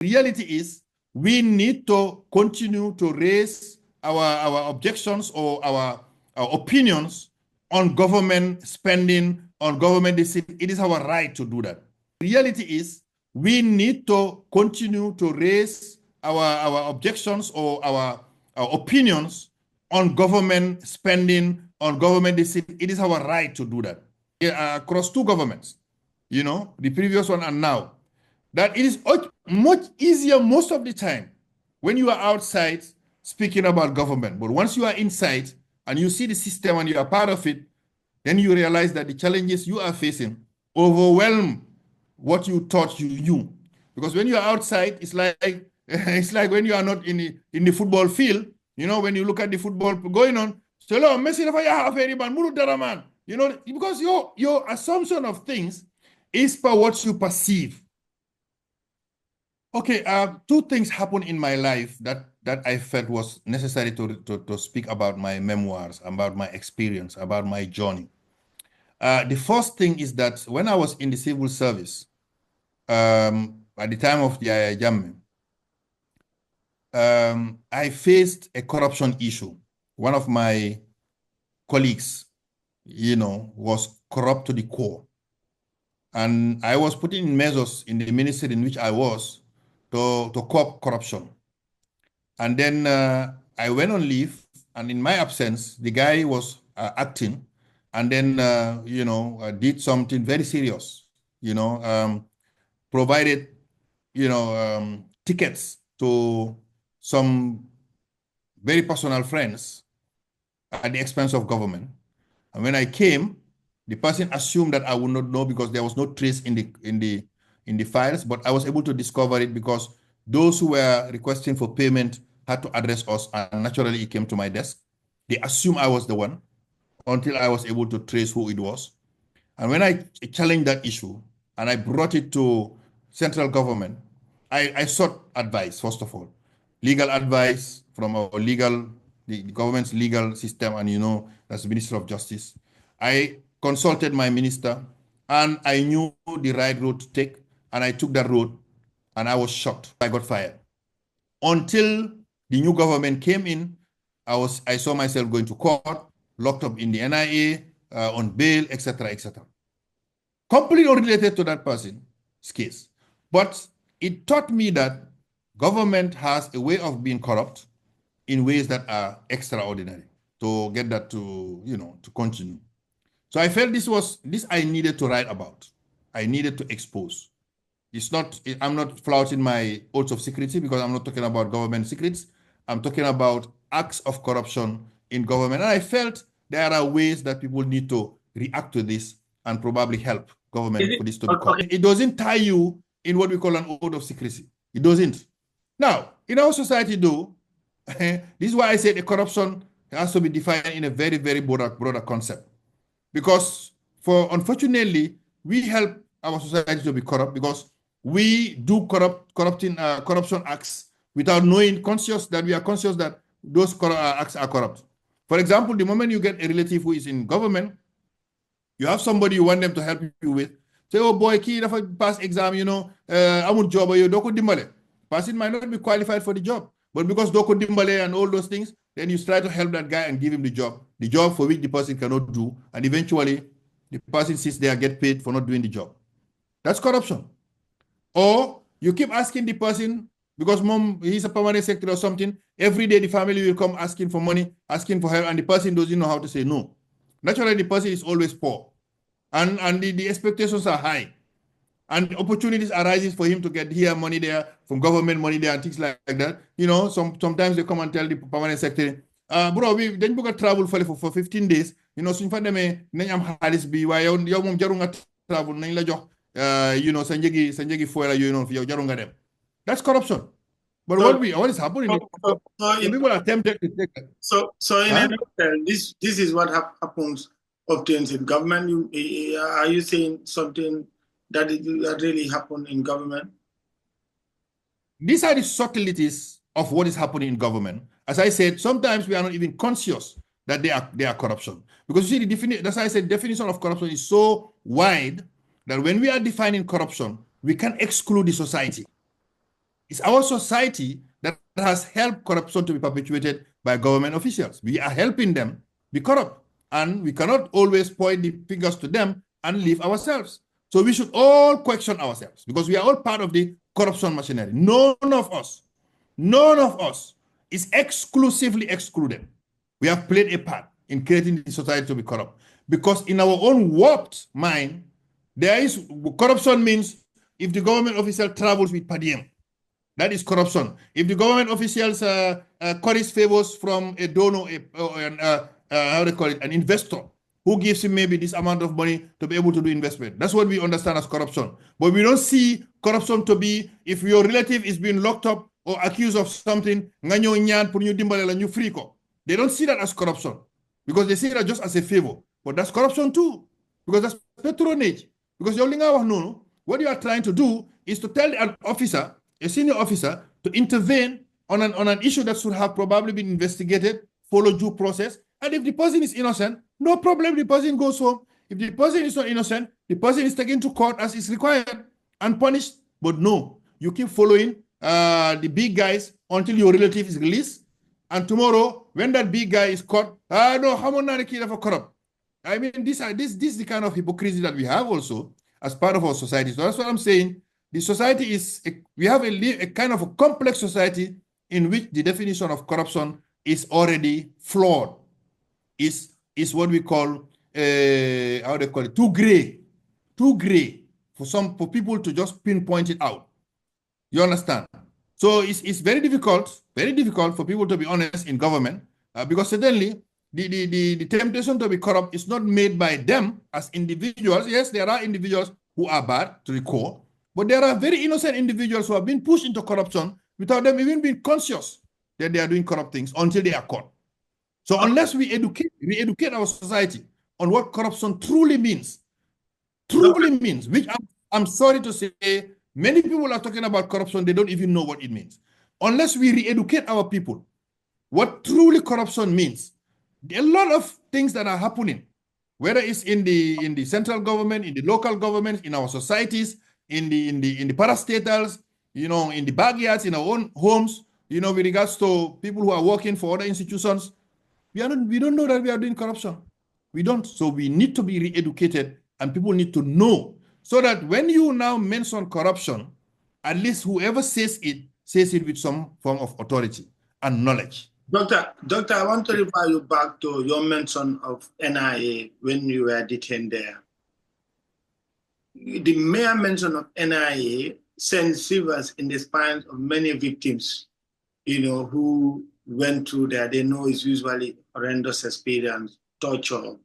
Reality is we need to continue to raise our objections or our opinions on government spending, on government discipline. It is our right to do that. Reality is we need to continue to raise our objections or our opinions on government spending, on government discipline. It is our right to do that. Across two governments, the previous one and now, that it is much easier most of the time when you are outside speaking about government. But once you are inside and you see the system and you are part of it, then you realize that the challenges you are facing overwhelm what you thought you knew. Because when you are outside, it's like when you are not in the football field, when you look at the football going on, because your assumption of things is per what you perceive. Okay, two things happened in my life that I felt was necessary to speak about my memoirs, about my experience, about my journey. The first thing is that when I was in the civil service, at the time of the Jammeh, I faced a corruption issue. One of my colleagues, was corrupt to the core. And I was putting in measures in the ministry in which I was to curb corruption. And then I went on leave, and in my absence, the guy was acting, and then, did something very serious, provided, tickets to some very personal friends at the expense of government. And when I came, the person assumed that I would not know because there was no trace in the files, but I was able to discover it because those who were requesting for payment had to address us, and naturally it came to my desk. They assumed I was the one until I was able to trace who it was. And when I challenged that issue and I brought it to central government, I sought advice, first of all, legal advice from the government's legal system, and that's the Minister of Justice. I consulted my minister, and I knew the right road to take, and I took that road, and I was shocked. I got fired. Until the new government came in, I saw myself going to court, locked up in the NIA, on bail, etc., etc. Completely unrelated to that person's case. But it taught me that government has a way of being corrupt in ways that are extraordinary to get that to continue. So I felt this I needed to write about. I needed to expose. I'm not flouting my oaths of secrecy because I'm not talking about government secrets. I'm talking about acts of corruption in government. And I felt there are ways that people need to react to this and probably help government for this to be caught. It doesn't tie you in what we call an oath of secrecy. It doesn't. Now, in our society, though, this is why I said the corruption has to be defined in a very, very broader concept. Because unfortunately, we help our society to be corrupt because we do corruption acts without knowing, we are conscious that those acts are corrupt. For example, the moment you get a relative who is in government, you have somebody you want them to help you with, say, oh boy, key, if I pass exam, I want job, or you don't dimbale. Person might not be qualified for the job, but because doko dimbale and all those things, then you try to help that guy and give him the job for which the person cannot do, and eventually the person sits there and get paid for not doing the job. That's corruption. Or you keep asking the person, because mom, he's a permanent secretary or something, every day the family will come asking for money, asking for help, and the person doesn't know how to say no. Naturally, the person is always poor, and the expectations are high, and opportunities arises for him to get here money there, from government money there, and things like that. Sometimes they come and tell the permanent secretary, bro, we then book a travel for 15 days. Suñ fa demee nañ am xaalis bi waaye yow moom jaru nga travel nañ la jox sa njëgi fooy la fi yow jaru nga dem. That's corruption. But what is happening? People are tempted to take that. So in a nutshell, this is what happens often in government. Are you saying something that really happened in government? These are the subtleties of what is happening in government. As I said, sometimes we are not even conscious that they are corruption. Because you see, that's why I said definition of corruption is so wide that when we are defining corruption, we can exclude the society. It's our society that has helped corruption to be perpetuated by government officials. We are helping them be corrupt, and we cannot always point the fingers to them and leave ourselves. So we should all question ourselves, because we are all part of the corruption machinery. None of us is exclusively excluded. We have played a part in creating the society to be corrupt, because in our own warped mind, there is corruption means if the government official travels with per diem, that is corruption. If the government officials curries favors from a donor, how do they call it, an investor, who gives him maybe this amount of money to be able to do investment. That's what we understand as corruption. But we don't see corruption to be if your relative is being locked up or accused of something, they don't see that as corruption, because they see that just as a favor. But that's corruption too, because that's patronage. Because what you are trying to do is to tell an officer, a senior officer, to intervene on an issue that should have probably been investigated, follow due process. And if the person is innocent, no problem, the person goes home. If the person is not innocent, the person is taken to court as is required and punished. But no, you keep following the big guys until your relative is released. And tomorrow, when that big guy is caught, no, how much for corrupt? I mean, this is the kind of hypocrisy that we have also as part of our society. So that's what I'm saying. The society is, we have a kind of a complex society in which the definition of corruption is already flawed. Is what we call, how they call it, too gray for people to just pinpoint it out. You understand? So it's very difficult for people to be honest in government, because suddenly the temptation to be corrupt is not made by them as individuals. Yes, there are individuals who are bad to the core, but there are very innocent individuals who have been pushed into corruption without them even being conscious that they are doing corrupt things until they are caught. So unless we educate our society on what corruption truly means, which I'm sorry to say, many people are talking about corruption, they don't even know what it means. Unless we re-educate our people what truly corruption means, a lot of things that are happening, whether it's in the central government, in the local government, in our societies, in the parastatals, in the backyards, in our own homes, with regards to people who are working for other institutions, we don't know that we are doing corruption. We don't. So we need to be re-educated, and people need to know, so that when you now mention corruption, at least whoever says it with some form of authority and knowledge. Doctor, I want to refer you back to your mention of NIA when you were detained there. The mere mention of NIA sends shivers in the spines of many victims, who went through there. They know it's usually horrendous experience, torture,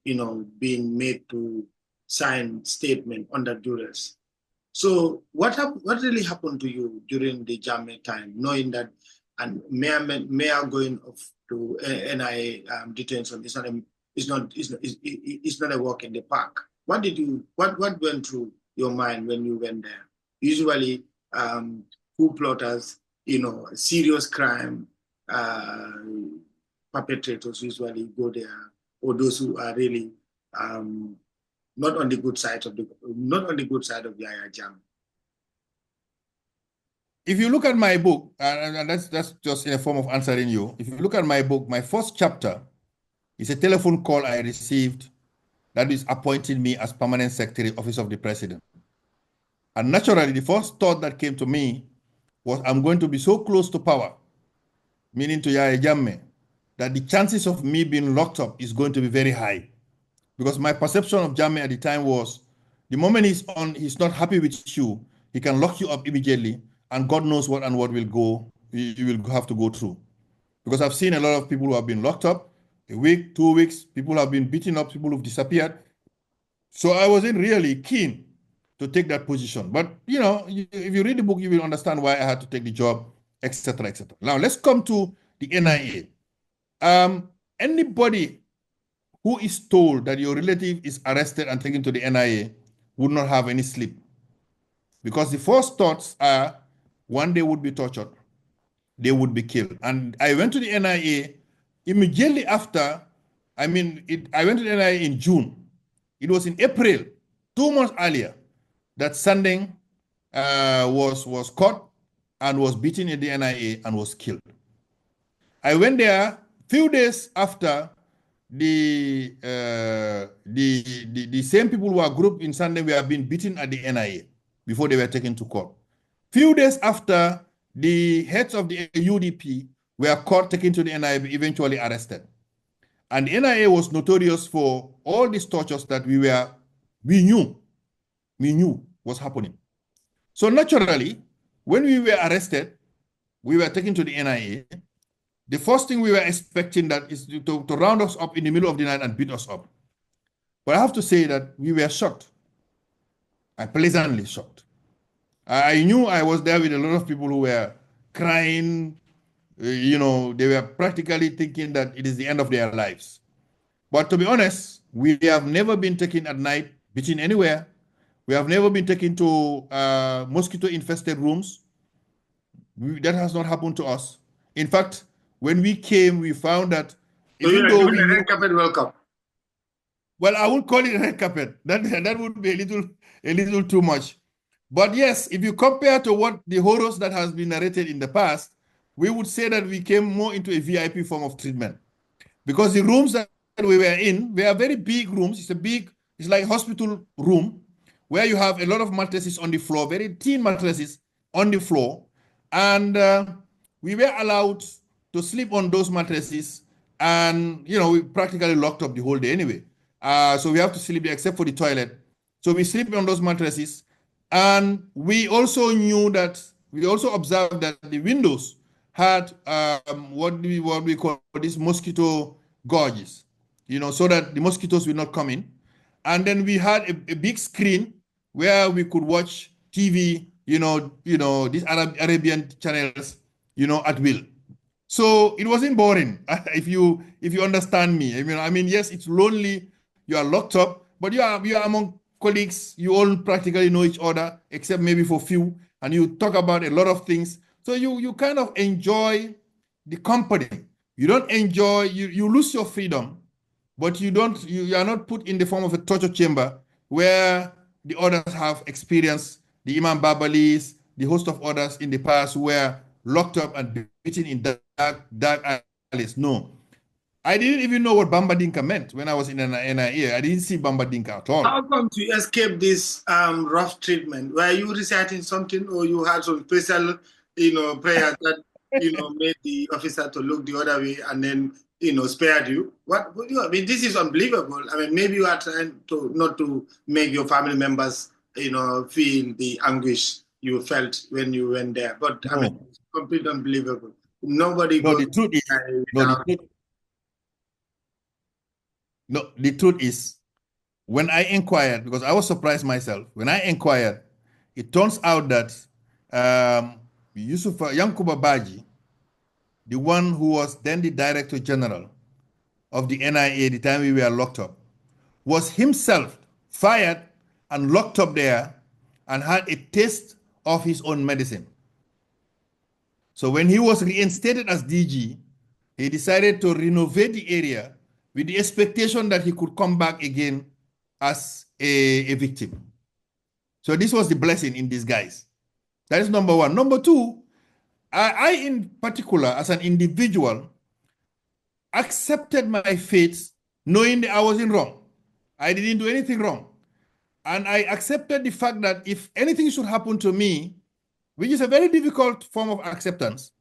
being made to sign statement under duress. So what really happened to you during the Jammeh time, knowing that and mayor going off to NIA detention is not a walk in the park? What went through your mind when you went there? Usually, coup plotters, serious crime perpetrators usually go there, or those who are really not on the good side of the Yahya Jammeh. If you look at my book, and that's just in a form of answering you. If you look at my book, my first chapter is a telephone call I received that is appointing me as permanent secretary, office of the president. And naturally, the first thought that came to me was, I'm going to be so close to power, meaning to Yahya Jammeh, that the chances of me being locked up is going to be very high. Because my perception of Jammeh at the time was, the moment he's not happy with you, he can lock you up immediately, and God knows what you will have to go through. Because I've seen a lot of people who have been locked up, a week, 2 weeks, people have been beaten up, people who've disappeared. So I wasn't really keen to take that position. But, if you read the book, you will understand why I had to take the job, etc., etc. Now, let's come to the NIA. Anybody who is told that your relative is arrested and taken to the NIA would not have any sleep. Because the first thoughts are, one, they would be tortured, they would be killed. And I went to the NIA immediately after, I went to the NIA in June. It was in April, 2 months earlier, that Sandeng was caught and was beaten in the NIA and was killed. I went there few days after the same people who were grouped in Sunday were being beaten at the NIA before they were taken to court. Few days after, the heads of the UDP were caught, taken to the NIA, eventually arrested. And the NIA was notorious for all these tortures that we knew was happening. So naturally, when we were arrested, we were taken to the NIA. The first thing we were expecting that is to round us up in the middle of the night and beat us up. But I have to say that we were shocked. I'm pleasantly shocked. I knew I was there with a lot of people who were crying. They were practically thinking that it is the end of their lives. But to be honest, we have never been taken at night, beaten anywhere. We have never been taken to mosquito-infested rooms. That has not happened to us. In fact, when we came, we found that even though we red carpet welcome. Well, I would call it red carpet. That would be a little too much. But yes, if you compare to what the horrors that has been narrated in the past, we would say that we came more into a VIP form of treatment. Because the rooms that we were in were very big rooms. It's like a hospital room where you have a lot of mattresses on the floor, very thin mattresses on the floor. And we were allowed to sleep on those mattresses. And, we practically locked up the whole day anyway. So we have to sleep there except for the toilet. So we sleep on those mattresses. And we also observed that the windows had what we call these mosquito gauges, so that the mosquitoes will not come in. And then we had a big screen where we could watch TV, these Arabian channels, at will. So it wasn't boring, if you understand me. Yes, it's lonely. You are locked up, but you are among colleagues. You all practically know each other, except maybe for few, and you talk about a lot of things. So you kind of enjoy the company. You don't enjoy, you lose your freedom, but you are not put in the form of a torture chamber where the others have experienced. The Imam Babalis, the host of others in the past were locked up and beaten in dark alleys. No. I didn't even know what Bamba Dinka meant when I was in an NIA. I didn't see Bamba Dinka at all. How come to escape this rough treatment? Were you reciting something, or you had some special, prayer that, made the officer to look the other way and then, spared you? This is unbelievable. Maybe you are trying not to make your family members, feel the anguish you felt when you went there. But it's completely unbelievable. Nobody goes. The truth is, when I inquired, because I was surprised myself, when I inquired, it turns out that Yankuba Baji, the one who was then the Director General of the NIA the time we were locked up, was himself fired and locked up there and had a taste of his own medicine. So when he was reinstated as DG, he decided to renovate the area with the expectation that he could come back again as a victim. So this was the blessing in disguise. That is number one. Number two, I in particular, as an individual, accepted my fate knowing that I wasn't wrong. I didn't do anything wrong. And I accepted the fact that if anything should happen to me, which is a very difficult form of acceptance,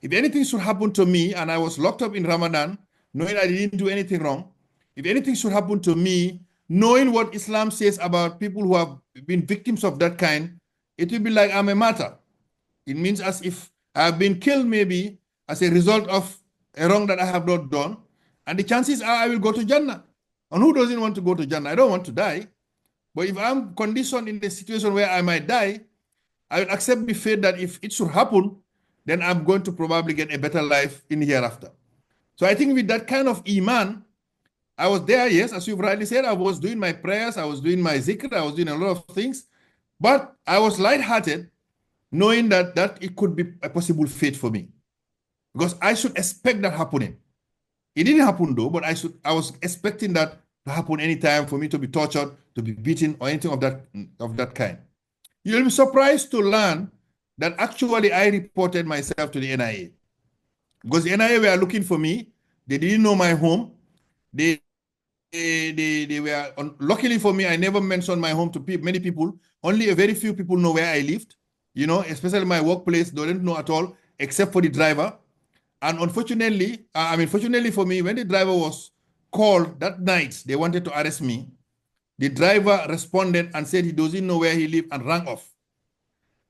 if anything should happen to me and I was locked up in Ramadan, knowing I didn't do anything wrong, if anything should happen to me, knowing what Islam says about people who have been victims of that kind, it will be like I'm a martyr. It means as if I have been killed maybe as a result of a wrong that I have not done, and the chances are I will go to Jannah. And who doesn't want to go to Jannah? I don't want to die. But if I'm conditioned in a situation where I might die, I will accept the fate that if it should happen, then I'm going to probably get a better life in the hereafter. So I think with that kind of iman, I was there, yes, as you've rightly said, I was doing my prayers, I was doing my zikr, I was doing a lot of things, but I was lighthearted, knowing that it could be a possible fate for me. Because I should expect that happening. It didn't happen though, but I was expecting that to happen anytime, for me to be tortured, to be beaten, or anything of that kind. You'll be surprised to learn that actually I reported myself to the NIA. Because the NIA were looking for me. They didn't know my home. They were, luckily for me, I never mentioned my home to many people. Only a very few people know where I lived, you know, especially my workplace. They didn't know at all, except for the driver. And unfortunately, fortunately for me, when the driver was called that night, they wanted to arrest me. The driver responded and said he doesn't know where he lived and rang off.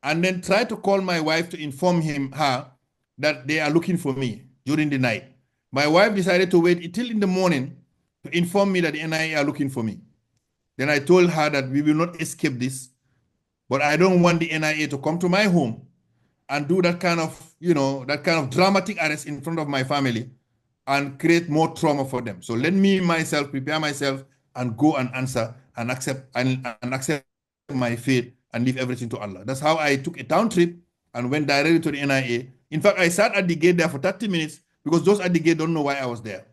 And then tried to call my wife to inform her that they are looking for me during the night. My wife decided to wait until in the morning to inform me that the NIA are looking for me. Then I told her that we will not escape this, but I don't want the NIA to come to my home and do that kind of, you know, that kind of dramatic arrest in front of my family and create more trauma for them. So let me myself prepare myself and go and answer and accept my fate and leave everything to Allah. That's how I took a town trip and went directly to the NIA. In fact, I sat at the gate there for 30 minutes because those at the gate don't know why I was there.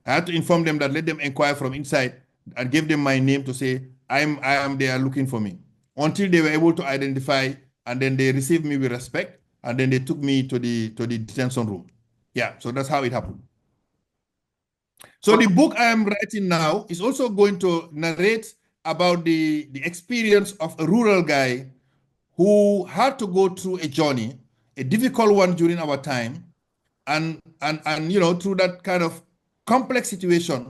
I had to inform them that let them inquire from inside and give them my name to say, I am they are looking for me. Until they were able to identify, and then they received me with respect, and then they took me to the detention room. Yeah, so that's how it happened. So the book I am writing now is also going to narrate about the experience of a rural guy who had to go through a journey, a difficult one during our time, and you know, through that kind of complex situation,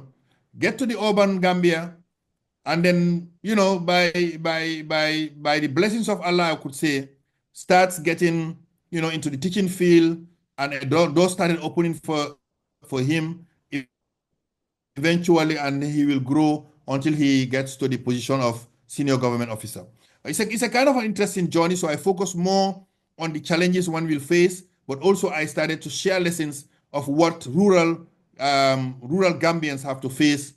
get to the urban Gambia, and then, you know, by the blessings of Allah, I could say, starts getting, you know, into the teaching field, and doors started opening for him eventually, and he will grow until he gets to the position of senior government officer. It's a kind of an interesting journey, so I focus more on the challenges one will face, but also I started to share lessons of what rural Gambians have to face,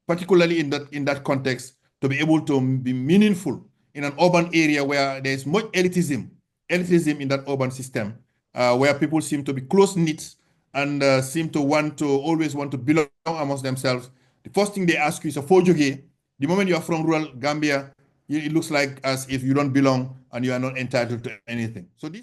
particularly in that context, to be able to be meaningful in an urban area where there's much elitism in that urban system, where people seem to be close-knit and seem to always want to belong amongst themselves. The first thing they ask you is a fojoge. The moment you are from rural Gambia, it looks like as if you don't belong and you are not entitled to anything. So this